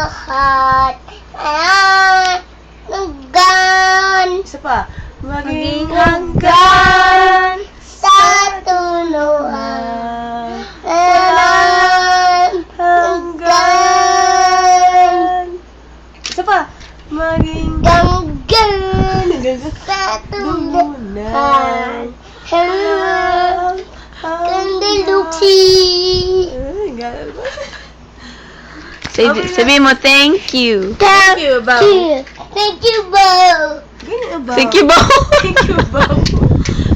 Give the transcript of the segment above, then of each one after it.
lahat. Hanggan Isa pa. Maging hanggan sa tuluhan. hanggan. Isa pa. Maging Hanggan sa tuluhan. Kandiluksi. Sabi mo, thank you. Thank you, Bow. Thank you, Bow. Ganyan, Bow. Thank you, Bow. Thank you, Bow.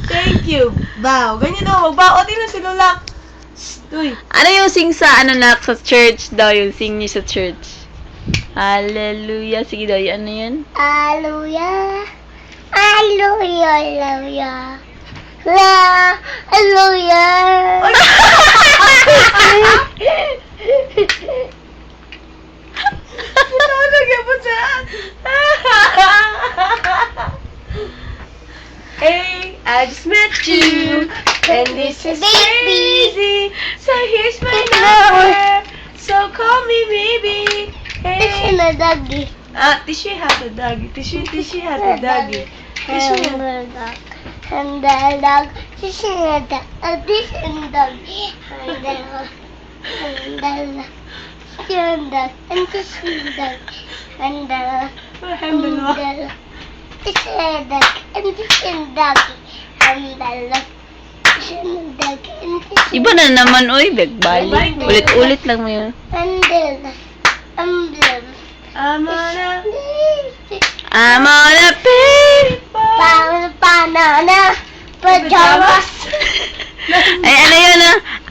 Thank you, Bow. Ganyan daw, magbow. O, tingnan si Lulak. Uy. Ano yung sing sa, sa church daw, yung sing niyo sa church? Hallelujah. Sige daw, ano yun? Hallelujah. Hallelujah. Hallelujah. Hallelujah. Hey, I just met you, and this is crazy. So here's my number, so call me baby. It's Hey, a doggy. Tishy had a doggy. Tishy had a doggy. Tishy had And the dog. This is a dog. This is a dog. And the dog. And the dog. And this is a dog. And the dog. This is a dog. And this is a dog. And the dog. This is a dog. And this is Iba na naman, oy. Begbalik. Ulit-ulit lang mo yun. and the emblem. I'm on a I'm on a pay. Banana. Pajamas. Ay, ano yun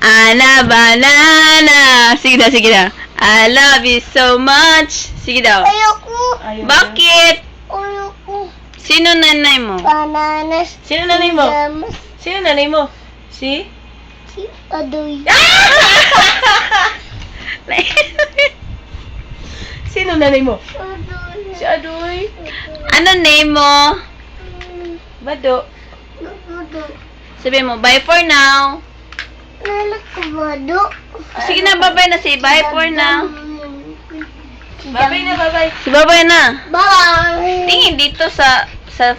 Ana banana. Sige na. I love you so much. Sige daw. Ayoko. Bakit? Ayoko. Sino nanay mo? Bananas. Sino nanay mo? Pajamas. Sino nanay mo? Si? Si Adoy. Sino nanay mo? Adoy. Si Adoy. Ano name mo? Bado. Adoy. Sabi mo, bye for now. Nalakabado. Sige na, bye-bye na si bye for now. Bye-bye na, bye-bye. Si bye-bye na. Bye. Tingin dito sa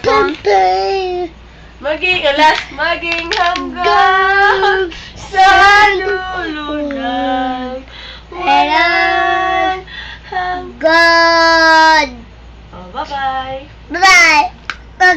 phone. Bye. Maging hanggang sa lulunan. Walang hanggang. God. Oh, bye-bye. Bye. Bye.